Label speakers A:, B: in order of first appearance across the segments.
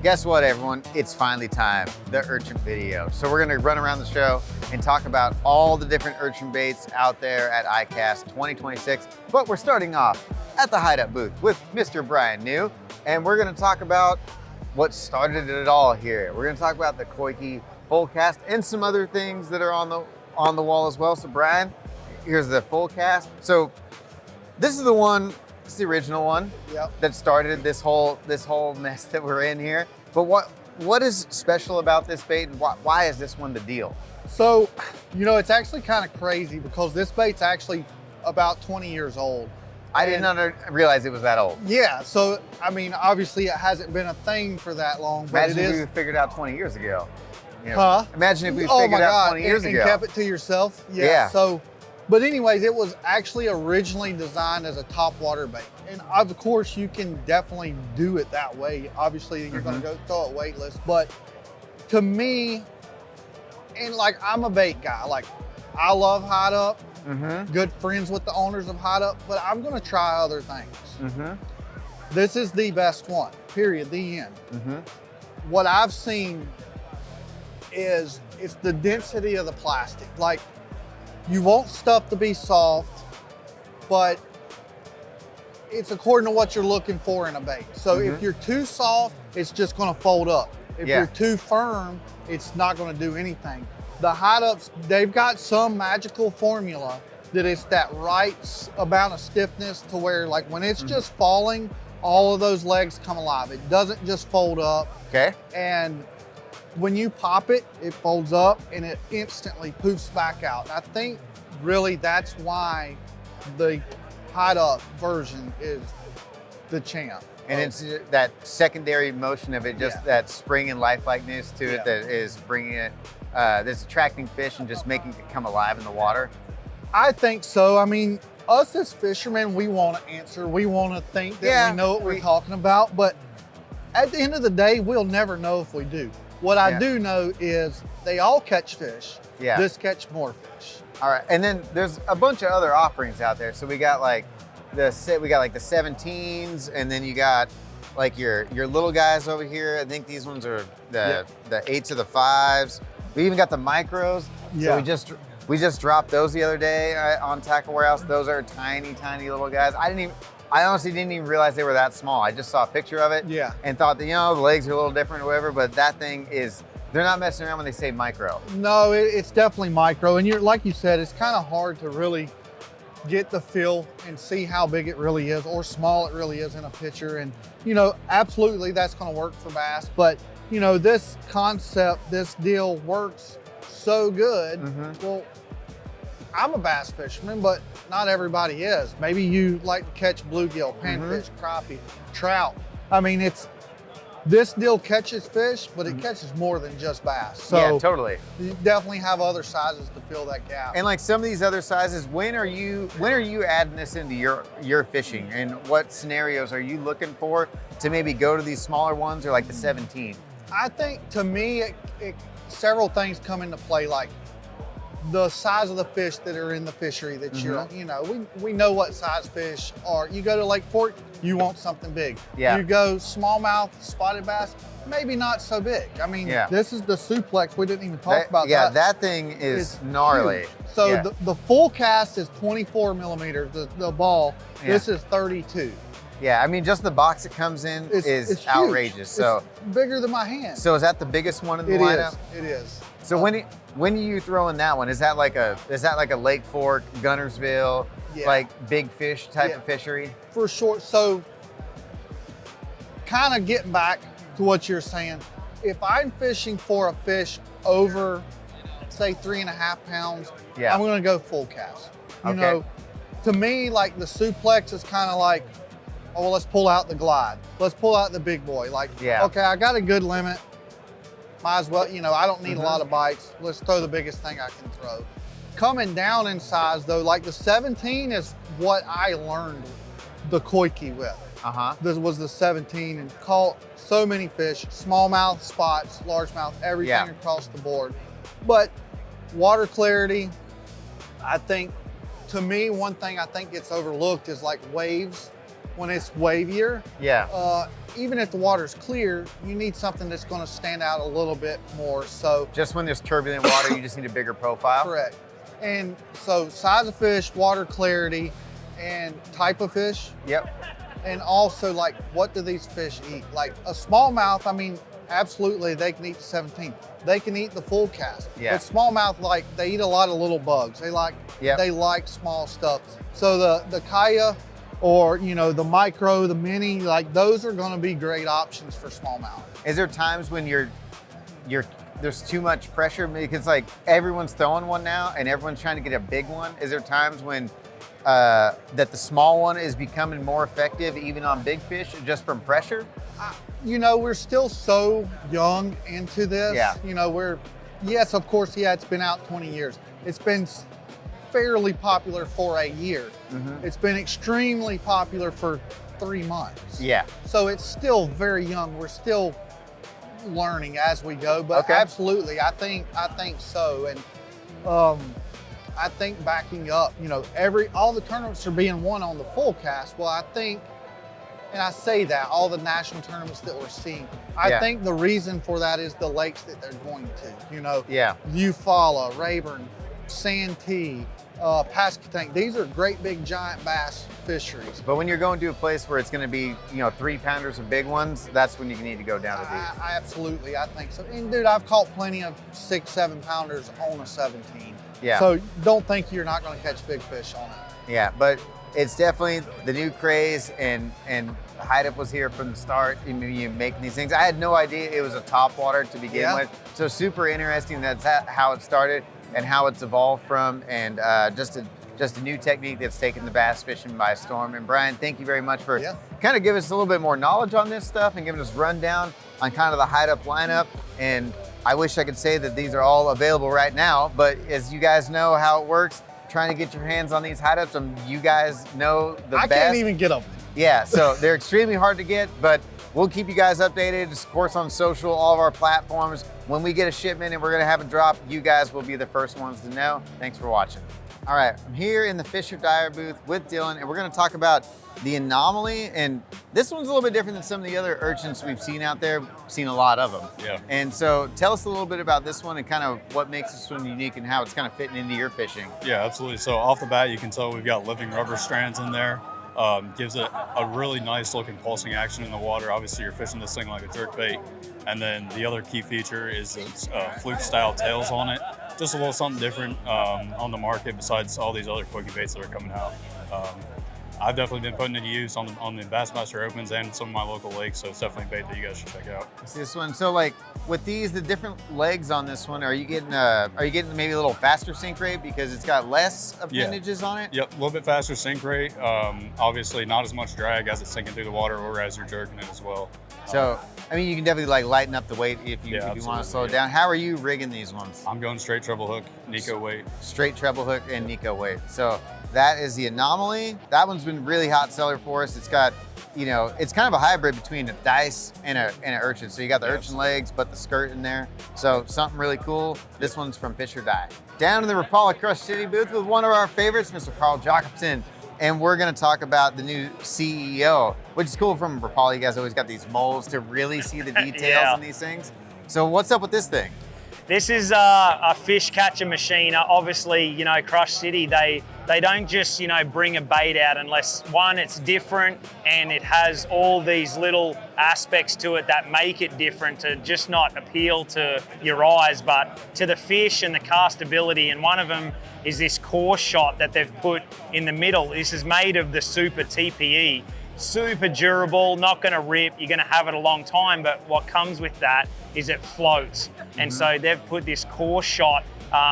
A: Guess what, everyone? It's finally time, the Urchin video. So we're gonna run around the show and talk about all the different Urchin baits out there at ICAST 2026. But we're starting off at the Hideup booth with Mr. Brian New, and we're gonna talk about what started it all here. We're gonna talk about the Coike full cast and some other things that are on the wall as well. So Brian, here's the full cast. So this is the one, it's the original one.
B: Yep.
A: That started this whole mess that we're in here. But what is special about this bait, and why is this one the deal?
B: So, you know, it's actually kind of crazy because this bait's actually about 20 years old.
A: I didn't realize it was that old.
B: Yeah, so, I mean, obviously it hasn't been a thing for that long, but
A: Imagine
B: it
A: if
B: is.
A: we figured out 20 years ago. You know,
B: Huh?
A: Imagine if we
B: Oh
A: figured
B: my
A: out
B: God,
A: 20 years
B: and
A: ago.
B: kept it to yourself?
A: Yeah.
B: So, but anyways, it was actually originally designed as a top water bait. And of course, you can definitely do it that way. Obviously, you're gonna go throw it weightless. But to me, and like, I'm a bait guy. Like, I love Hideup. Good friends with the owners of Hideup, but I'm gonna try other things. This is the best one, period, the end. What I've seen is it's the density of the plastic. Like, you want stuff to be soft, but it's according to what you're looking for in a bait. So if you're too soft, it's just gonna fold up. If you're too firm, it's not gonna do anything. The Hideups, they've got some magical formula that it's that right amount of stiffness to where, like, when it's just falling, all of those legs come alive. It doesn't just fold up.
A: Okay.
B: And when you pop it, it folds up and it instantly poofs back out. And I think really that's why the Hideup version is the champ.
A: And it's that secondary motion of it, just that spring and lifelikeliness to it that is bringing it, that's attracting fish and just making it come alive in the water.
B: I think so. I mean, us as fishermen, we want to answer. We want to think that we know what we're talking about. But at the end of the day, we'll never know if we do. What I do know is they all catch fish.
A: Yeah.
B: This catch more fish.
A: All right, and then there's a bunch of other offerings out there. So we got like the 17s, and then you got like your little guys over here. I think these ones are the 8s or the 5s. We even got the micros.
B: Yeah.
A: So we just dropped those the other day on Tackle Warehouse. Those are tiny, tiny little guys. I honestly didn't even realize they were that small. I just saw a picture of it and thought that, you know, the legs are a little different or whatever, but that thing is, they're not messing around when they say micro.
B: No, it's definitely micro. And like you said, it's kind of hard to really get the feel and see how big it really is or small it really is in a picture. And, you know, absolutely that's going to work for bass. But, you know, this concept, this deal works so good. Well, I'm a bass fisherman, but not everybody is. Maybe you like to catch bluegill, panfish, crappie, trout. I mean, this deal catches fish, but it catches more than just bass. So
A: yeah, totally.
B: You definitely have other sizes to fill that gap.
A: And like some of these other sizes, when are you adding this into your fishing? And what scenarios are you looking for to maybe go to these smaller ones or like the 17?
B: I think, to me, several things come into play, like the size of the fish that are in the fishery that you're, you know, we know what size fish are. You go to Lake Fork, you want something big.
A: Yeah.
B: You go smallmouth, spotted bass, maybe not so big. I mean, this is the suplex. We didn't even talk about that.
A: Yeah, that thing is gnarly.
B: Huge. So the full cast is 24 millimeters, the ball. This is 32.
A: Yeah, I mean, just the box it comes in is outrageous. So
B: it's bigger than my hand.
A: So is that the biggest one in the lineup?
B: It is.
A: So when you throw in that one, is that like a Lake Fork, Gunnersville, like big fish type of fishery?
B: For sure. So kind of getting back to what you're saying, if I'm fishing for a fish over, say, 3.5 pounds, I'm gonna go full cast. You know, to me, like the suplex is kind of like, oh, well, let's pull out the glide. Let's pull out the big boy. Like, okay, I got a good limit. Might as well, you know, I don't need a lot of bites. Let's throw the biggest thing I can throw. Coming down in size though, like the 17 is what I learned the Coike with. This was the 17 and caught so many fish, smallmouth, spots, largemouth, everything across the board. But water clarity, I think, to me, one thing I think gets overlooked is like waves. when it's wavier.
A: Yeah.
B: Even if the water's clear, you need something that's going to stand out a little bit more. So
A: just when there's turbulent water, you just need a bigger profile.
B: Correct. And so size of fish, water clarity, and type of fish.
A: Yep.
B: And also, like, what do these fish eat? Like a smallmouth, I mean, absolutely, they can eat the 17. They can eat the full cast.
A: Yeah.
B: But smallmouth, like, they eat a lot of little bugs. They like small stuff. So the kaya, or, you know, the micro, the mini, like, those are gonna be great options for smallmouth.
A: Is there times when there's too much pressure? Because like everyone's throwing one now and everyone's trying to get a big one. Is there times when that the small one is becoming more effective even on big fish just from pressure?
B: You know, we're still so young into this.
A: Yeah.
B: You know, yes, of course, yeah, it's been out 20 years. It's been fairly popular for a year.
A: Mm-hmm.
B: It's been extremely popular for 3 months.
A: Yeah.
B: So it's still very young. We're still learning as we go, but
A: okay.
B: Absolutely, I think so. And I think backing up, you know, all the tournaments are being won on the full cast. Well, I think, and I say that, all the national tournaments that we're seeing, I think the reason for that is the lakes that they're going to, you know, Eufaula, Rayburn, Santee, Pasquotank. These are great big giant bass fisheries.
A: But when you're going to a place where it's going to be, you know, 3-pounders of big ones, that's when you need to go down to these.
B: Absolutely, I think so. And dude, I've caught plenty of 6-7-pounders on a 17.
A: Yeah.
B: So don't think you're not going to catch big fish on it.
A: Yeah, but it's definitely the new craze, and Hideup was here from the start. You making these things. I had no idea it was a top water to begin with. So super interesting. That's how it started and how it's evolved from, and just a new technique that's taken the bass fishing by storm. And Brian, thank you very much for kind of giving us a little bit more knowledge on this stuff and giving us rundown on kind of the Hideup lineup. And I wish I could say that these are all available right now, but as you guys know how it works, trying to get your hands on these Hideups, and you guys know the best.
B: I can't even get them.
A: Yeah, so they're extremely hard to get, but we'll keep you guys updated, of course, on social, all of our platforms. When we get a shipment and we're gonna have a drop, you guys will be the first ones to know. Thanks for watching. All right, I'm here in the Fisher Dyer booth with Dylan, and we're gonna talk about the Anomaly. And this one's a little bit different than some of the other Urchins we've seen out there. We've seen a lot of them.
C: Yeah.
A: And so tell us a little bit about this one and kind of what makes this one unique and how it's kind of fitting into your fishing.
C: Yeah, absolutely. So off the bat, you can tell we've got living rubber strands in there. Gives it a really nice looking pulsing action in the water. Obviously, you're fishing this thing like a jerk bait. And then the other key feature is its fluke style tails on it. Just a little something different on the market besides all these other Coike baits that are coming out. I've definitely been putting it to use on the Bassmaster Opens and some of my local lakes, so it's definitely a bait that you guys should check out.
A: See this one. So like with these, the different legs on this one, are you getting maybe a little faster sink rate because it's got less appendages on it?
C: Yep, a little bit faster sink rate. Obviously not as much drag as it's sinking through the water or as you're jerking it as well.
A: So, I mean, you can definitely like lighten up the weight if you want to slow it down. How are you rigging these ones?
C: I'm going straight treble hook, Nico weight.
A: Straight treble hook and Nico weight. So that is the Anomaly. That one's been really hot seller for us. It's got, you know, it's kind of a hybrid between a dice and an Urchin. So you got the Urchin legs, but the skirt in there. So something really cool. This one's from Fisher Dye. Down in the Rapala Crush City booth with one of our favorites, Mr. Carl Jacobson. And we're gonna talk about the new CEO, which is cool from Rapala. You guys always got these moles to really see the details in these things. So what's up with this thing?
D: This is a fish catcher machine. Obviously, you know, Crush City, they don't just, you know, bring a bait out unless, one, it's different and it has all these little aspects to it that make it different to just not appeal to your eyes, but to the fish and the castability. And one of them is this core shot that they've put in the middle. This is made of the Super TPE. Super durable, not gonna rip, you're gonna have it a long time, but what comes with that is it floats. And so they've put this core shot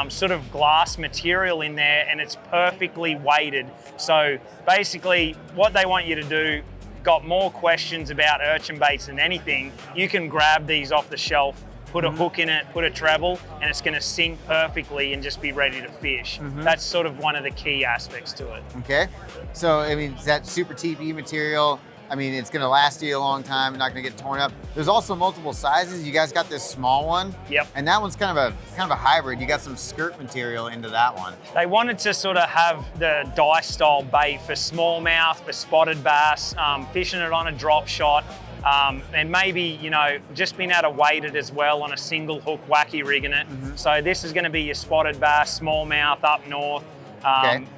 D: sort of glass material in there, and it's perfectly weighted. So basically what they want you to do, got more questions about Urchin baits than anything, you can grab these off the shelf, put a hook in it, put a treble, and it's gonna sink perfectly and just be ready to fish. That's sort of one of the key aspects to it.
A: Okay, so I mean, that Super TPE material, I mean, it's gonna last you a long time, not gonna get torn up. There's also multiple sizes. You guys got this small one.
D: Yep.
A: And that one's kind of a hybrid. You got some skirt material into that one.
D: They wanted to sort of have the dice style bait for smallmouth, for spotted bass, fishing it on a drop shot, and maybe, you know, just being able to weight it as well on a single hook wacky rigging it. So this is gonna be your spotted bass, smallmouth up north,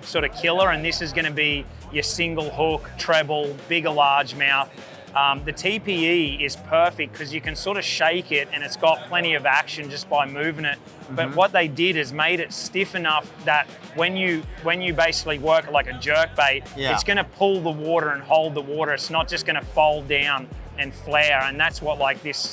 D: sort of killer, and this is gonna be your single hook, treble, bigger largemouth. The TPE is perfect because you can sort of shake it and it's got plenty of action just by moving it. But what they did is made it stiff enough that when you basically work like a jerk bait, it's gonna pull the water and hold the water. It's not just gonna fold down and flare, and that's what like this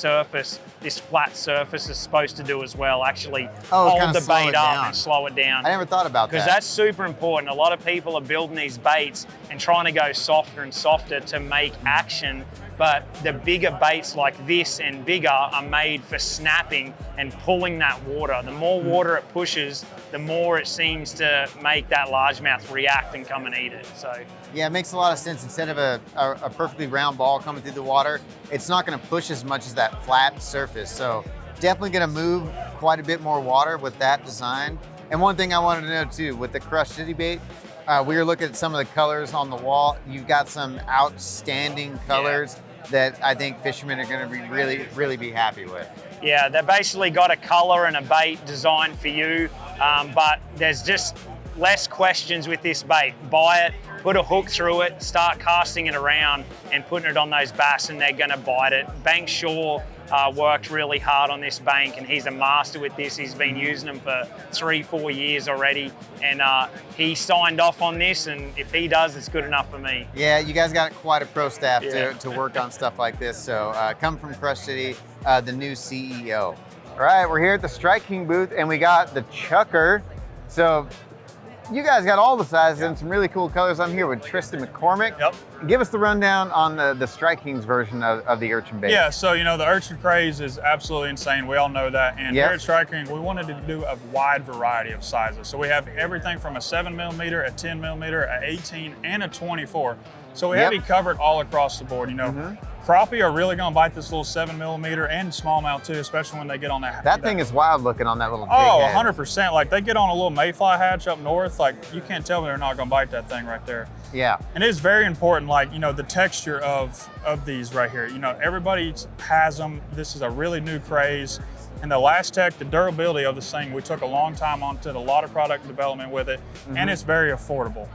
D: flat surface is supposed to do as well, actually hold the bait up and slow it down.
A: I never thought about that.
D: Because that's super important. A lot of people are building these baits and trying to go softer and softer to make action, but the bigger baits like this and bigger are made for snapping and pulling that water. The more water it pushes, the more it seems to make that largemouth react and come and eat it. So
A: yeah, it makes a lot of sense. Instead of a perfectly round ball coming through the water, it's not gonna push as much as that flat surface. So definitely gonna move quite a bit more water with that design. And one thing I wanted to know too, with the crushed city bait, we were looking at some of the colors on the wall. You've got some outstanding colors that I think fishermen are gonna be really be happy with.
D: Yeah, they basically got a color and a bait designed for you, but there's just less questions with this bait. Buy it, put a hook through it, start casting it around and putting it on those bass and they're gonna bite it. Bank Shaw worked really hard on this bank and he's a master with this. He's been using them for 3-4 years already, and he signed off on this, and if he does, it's good enough for me.
A: Yeah, you guys got quite a pro staff to work on stuff like this. So come from Crush City, the new CEO. All right, we're here at the Strike King booth and we got the Chuker. So you guys got all the sizes and some really cool colors. I'm here with Tristan McCormick.
E: Yep.
A: Give us the rundown on the Strike King's version of the Urchin bait.
E: Yeah, so you know, the Urchin craze is absolutely insane. We all know that. And here at Strike King, we wanted to do a wide variety of sizes. So we have everything from a 7mm, a 10mm, a 18, and a 24. So we have you covered all across the board. You know, crappie are really gonna bite this little 7mm and smallmouth too, especially when they get on that.
A: That thing is wild looking on that little big
E: Oh,
A: head.
E: 100%. Like they get on a little mayfly hatch up north, like you can't tell me they're not gonna bite that thing right there.
A: Yeah.
E: And it's very important, like, you know, the texture of these right here. You know, everybody has them. This is a really new craze. And the Last Tech, the durability of this thing, we took a long time on, did a lot of product development with it, and it's very affordable.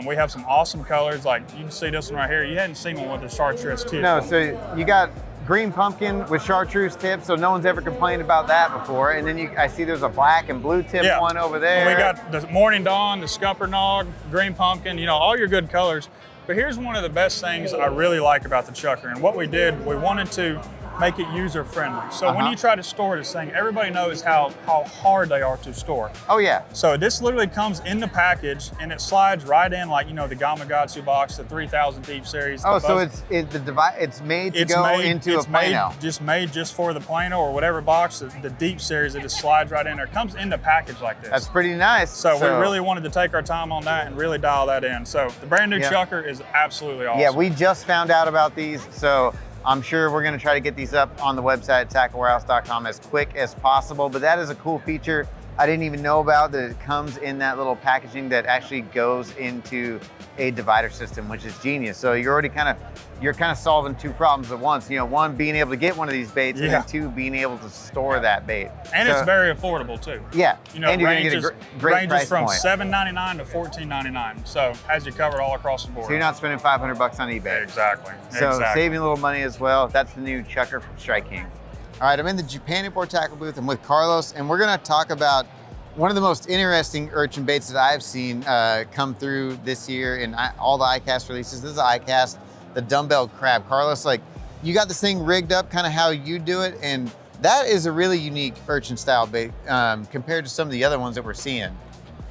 E: We have some awesome colors, like you can see this one right here. You hadn't seen one with the chartreuse tip.
A: No, so you got green pumpkin with chartreuse tips, so no one's ever complained about that before. And then I see there's a black and blue tip one over there.
E: We got the Morning Dawn, the Scupper Nog, green pumpkin, you know, all your good colors. But here's one of the best things I really like about the Chuker. And what we did, we wanted to make it user friendly. So when you try to store this thing, everybody knows how hard they are to store.
A: Oh yeah.
E: So this literally comes in the package and it slides right in, like, you know, the Imakatsu box, the 3000 Deep Series.
A: Oh, so it's made to go into a Plano.
E: It's made just for the Plano or whatever box, the Deep Series, it just slides right in there. It comes in the package like this.
A: That's pretty nice.
E: So we really wanted to take our time on that and really dial that in. So the brand new Chuker is absolutely awesome.
A: Yeah, we just found out about these, so I'm sure we're gonna try to get these up on the website, tacklewarehouse.com, as quick as possible, but that is a cool feature I didn't even know about, that it comes in that little packaging that actually goes into a divider system, which is genius. So you're already kind of solving two problems at once. You know, one, being able to get one of these baits, and then two, being able to store that bait.
E: And it's very affordable too.
A: Yeah,
E: you know,
A: and you're gonna get a great price
E: from
A: point.
E: $7.99 to $14.99. So has you covered all across the board.
A: So you're not spending $500 on eBay.
E: Exactly.
A: So saving a little money as well. That's the new Chuker from Strike King. All right, I'm in the Japan Import Tackle booth. I'm with Carlos, and we're gonna talk about one of the most interesting Urchin baits that I've seen come through this year in all the ICAST releases. This is ICAST, the Dumbbell Crab. Carlos, like, you got this thing rigged up kind of how you do it, and that is a really unique Urchin style bait compared to some of the other ones that we're seeing.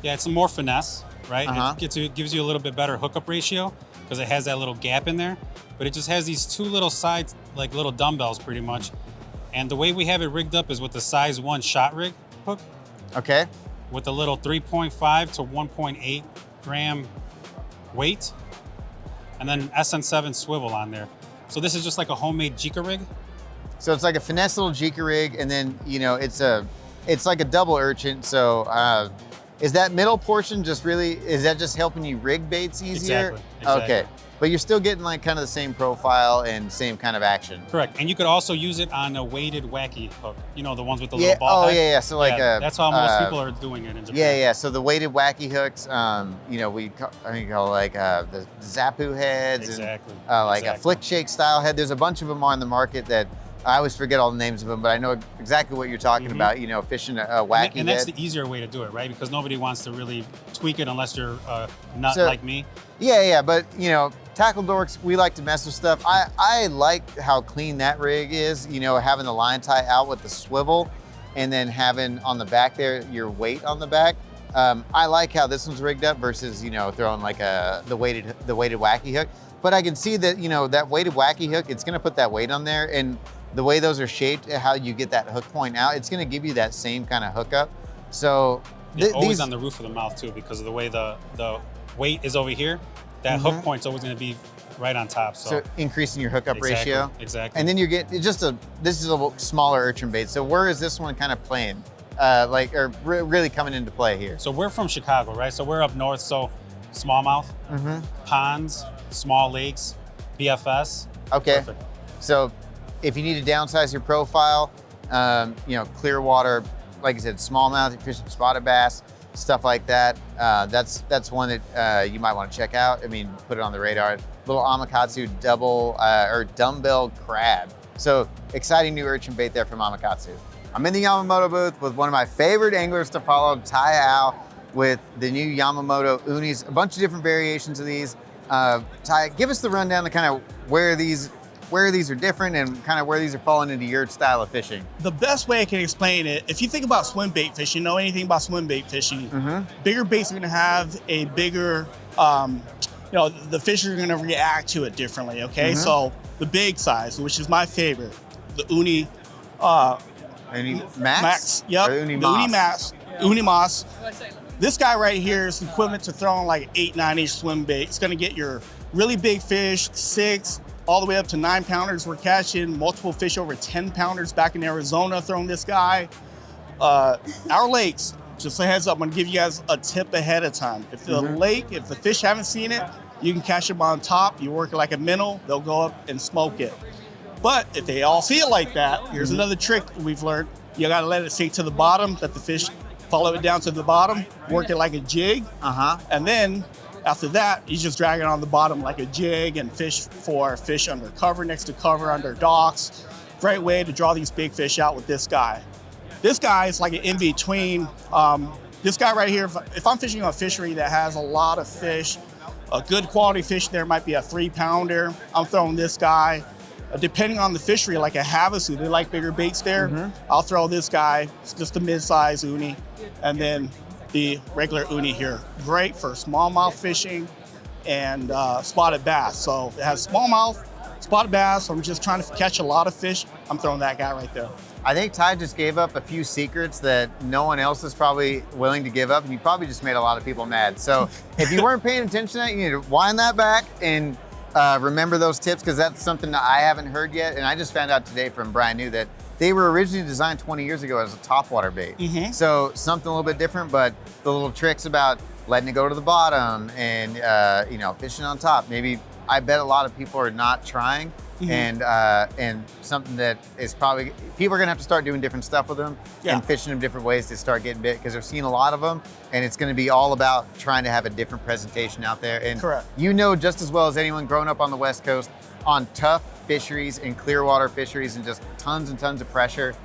F: Yeah, it's some more finesse, right? It gives you a little bit better hookup ratio because it has that little gap in there, but it just has these two little sides, like little dumbbells pretty much. And the way we have it rigged up is with the size 1 shot rig hook.
A: Okay.
F: With a little 3.5 to 1.8 gram weight. and then SN7 swivel on there. So this is just like a homemade Jika rig.
A: So it's like a finesse little Jika rig, and then, you know, it's like a double Urchin. So is that middle portion just really, is that just helping you rig baits easier?
F: Exactly.
A: Okay. But you're still getting like kind of the same profile and same kind of action.
F: Correct. And you could also use it on a weighted wacky hook. You know, the ones with the little ball head?
A: Yeah. So like
F: that's how most people are doing it in Japan.
A: Yeah. So the weighted wacky hooks, you know, I think call like the Zappu heads.
F: Exactly.
A: And like a flick shake style head. There's a bunch of them on the market that I always forget all the names of them, but I know exactly what you're talking about, you know, fishing a wacky
F: and that's
A: head.
F: the easier way to do it, right? Because nobody wants to really tweak it unless you're not like me.
A: Yeah, but you know, tackle dorks, we like to mess with stuff. I like how clean that rig is, you know, having the line tie out with the swivel and then having on the back there your weight on the back. I like how this one's rigged up versus, you know, throwing like the weighted wacky hook. But I can see that, you know, that weighted wacky hook, it's gonna put that weight on there, and the way those are shaped, how you get that hook point out, it's gonna give you that same kind of hookup. So
F: always on the roof of the mouth too, because of the way the weight is over here, that hook point's always gonna be right on top. So
A: increasing your hookup ratio.
F: Exactly.
A: And then you get this is a smaller Urchin bait. So where is this one kind of playing? Really coming into play here?
F: So we're from Chicago, right? So we're up north, so smallmouth, ponds, small lakes, BFS.
A: Okay.
F: Perfect.
A: So if you need to downsize your profile, you know, clear water, like I said, smallmouth, you're fishing spotted bass, stuff like that. That's one that you might want to check out. I mean, put it on the radar. Little Imakatsu dumbbell crab. So exciting new Urchin bait there from Imakatsu. I'm in the Yamamoto booth with one of my favorite anglers to follow, Tai Ao, with the new Yamamoto Unis, a bunch of different variations of these. Tai, give us the rundown of kind of where these are different and kind of where these are falling into your style of fishing.
G: The best way I can explain it, if you think about swim bait fishing, know anything about swim bait fishing, bigger baits are gonna have a bigger, you know, the fish are gonna react to it differently, okay? So the big size, which is my favorite, the Uni
A: Max?
G: Yep,
A: Or Uni
G: the
A: Mas?
G: Uni Max, Uni Mas. This guy right here is equivalent to throwing like 8-9-inch swim bait. It's gonna get your really big fish, 6, all the way up to 9-pounders. We're catching multiple fish over 10-pounders back in Arizona throwing this guy. Our lakes, just a heads up, I'm gonna give you guys a tip ahead of time. If the lake, if the fish haven't seen it, you can catch them on top. You work it like a minnow, they'll go up and smoke it. But if they all see it like that, here's another trick we've learned. You gotta let it sink to the bottom, let the fish follow it down to the bottom, work it like a jig, and then after that, you just drag it on the bottom like a jig and fish for fish under cover, next to cover, under docks. Great way to draw these big fish out with this guy. This guy is like an in-between. This guy right here, if I'm fishing on a fishery that has a lot of fish, a good quality fish there might be a 3-pounder, I'm throwing this guy. Depending on the fishery, like a Havasu, they like bigger baits there. I'll throw this guy, it's just a mid-size uni, and then the regular uni here. Great for smallmouth fishing and spotted bass. So it has smallmouth, spotted bass. I'm just trying to catch a lot of fish. I'm throwing that guy right there.
A: I think Ty just gave up a few secrets that no one else is probably willing to give up, and you probably just made a lot of people mad. So if you weren't paying attention to that, you need to wind that back and remember those tips, because that's something that I haven't heard yet. And I just found out today from Brian New that they were originally designed 20 years ago as a topwater bait. So something a little bit different, but the little tricks about letting it go to the bottom and you know, fishing on top. Maybe, I bet a lot of people are not trying, and something that is probably, people are gonna have to start doing different stuff with them and fishing them different ways to start getting bit, because they're seeing a lot of them, and it's gonna be all about trying to have a different presentation out there. And you know just as well as anyone growing up on the West Coast on tough fisheries and clear water fisheries and just tons and tons of pressure,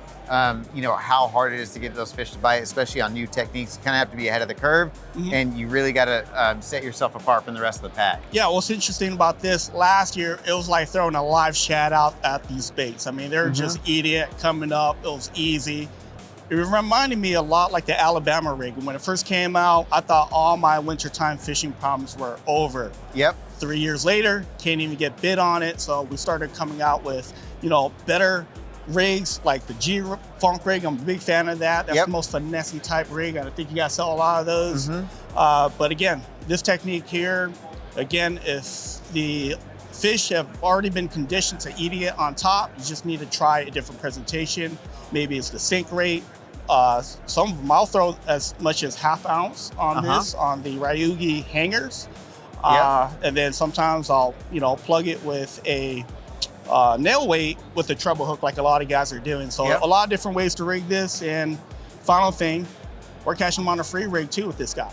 A: you know how hard it is to get those fish to bite, especially on new techniques. You kind of have to be ahead of the curve, and you really got to set yourself apart from the rest of the pack.
G: Yeah, what's interesting about this, last year, it was like throwing a live shad out at these baits. I mean, they're just eating it, coming up, it was easy. It reminded me a lot like the Alabama rig. When it first came out, I thought all my wintertime fishing problems were over. 3 years later, can't even get bit on it. So we started coming out with, you know, better rigs like the G-Funk rig. I'm a big fan of that. That's the most finessey type rig. I think you guys sell a lot of those. But again, this technique here, Again, if the fish have already been conditioned to eating it on top, you just need to try a different presentation. Maybe it's the sink rate. Some of them I'll throw as much as ½ ounce on this, on the Ryugi hangers. And then sometimes I'll, plug it with a nail weight with a treble hook like a lot of guys are doing. So a lot of different ways to rig this. And final thing, we're catching them on a free rig too with this guy.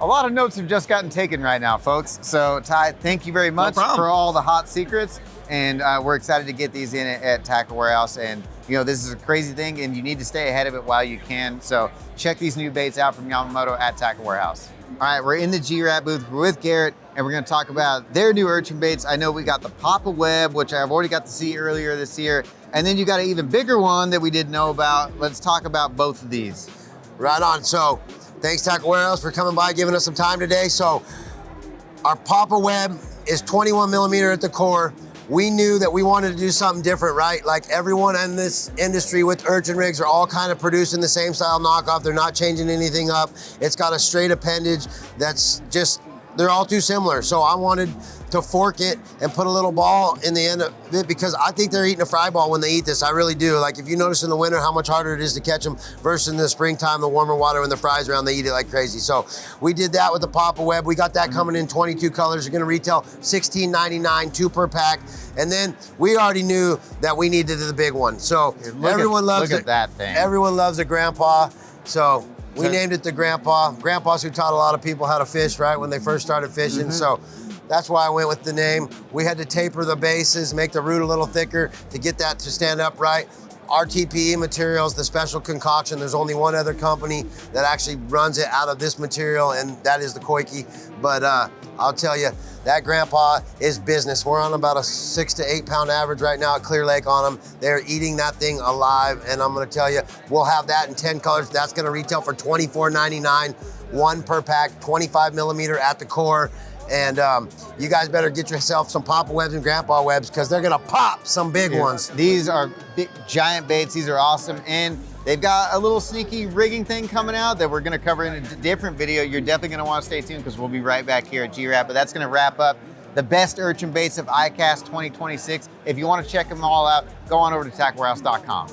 A: A lot of notes have just gotten taken right now, folks. So Ty, thank you very much for all the hot secrets. And we're excited to get these in at Tackle Warehouse. And this is a crazy thing and you need to stay ahead of it while you can. So check these new baits out from Yamamoto at Tackle Warehouse. All right, we're in the G-Ratt booth with Garrett and we're gonna talk about their new Urchin baits. I know we got the Papa Web, which I've already got to see earlier this year. And then you got an even bigger one that we didn't know about. Let's talk about both of these.
H: Right on. So thanks Tackle Warehouse for coming by, giving us some time today. So our Papa Web is 21 millimeter at the core. We knew that we wanted to do something different, right? Like everyone in this industry with Urchin rigs are all kind of producing the same style knockoff. They're not changing anything up. It's got a straight appendage that's just, they're all too similar. So I wanted to fork it and put a little ball in the end of it because I think they're eating a fry ball when they eat this. I really do. Like if you notice in the winter how much harder it is to catch them versus in the springtime, the warmer water when the fries around, they eat it like crazy. So we did that with the Papa Web. We got that coming in 22 colors. You're gonna retail $16.99, 2 per pack. And then we already knew that we needed the big one. So everyone loves
A: look at that thing.
H: Everyone loves a grandpa. So we named it the Grandpa. Grandpas who taught a lot of people how to fish, right, when they first started fishing. So that's why I went with the name. We had to taper the bases, make the root a little thicker to get that to stand upright. Our TPE materials, the special concoction, there's only one other company that actually runs it out of this material, and that is the Coike. But I'll tell you, that Grandpa is business. We're on about a 6 to 8 pound average right now at Clear Lake on them. They're eating that thing alive, and I'm gonna tell you, we'll have that in 10 colors. That's gonna retail for $24.99, 1 per pack, 25 millimeter at the core. And you guys better get yourself some Papa Webs and Grandpa Webs because they're gonna pop some big ones.
A: These are big, giant baits. These are awesome. And they've got a little sneaky rigging thing coming out that we're gonna cover in a different video. You're definitely gonna wanna stay tuned because we'll be right back here at G-Ratt. But that's gonna wrap up the best Urchin baits of ICAST 2026. If you wanna check them all out, go on over to tacklewarehouse.com.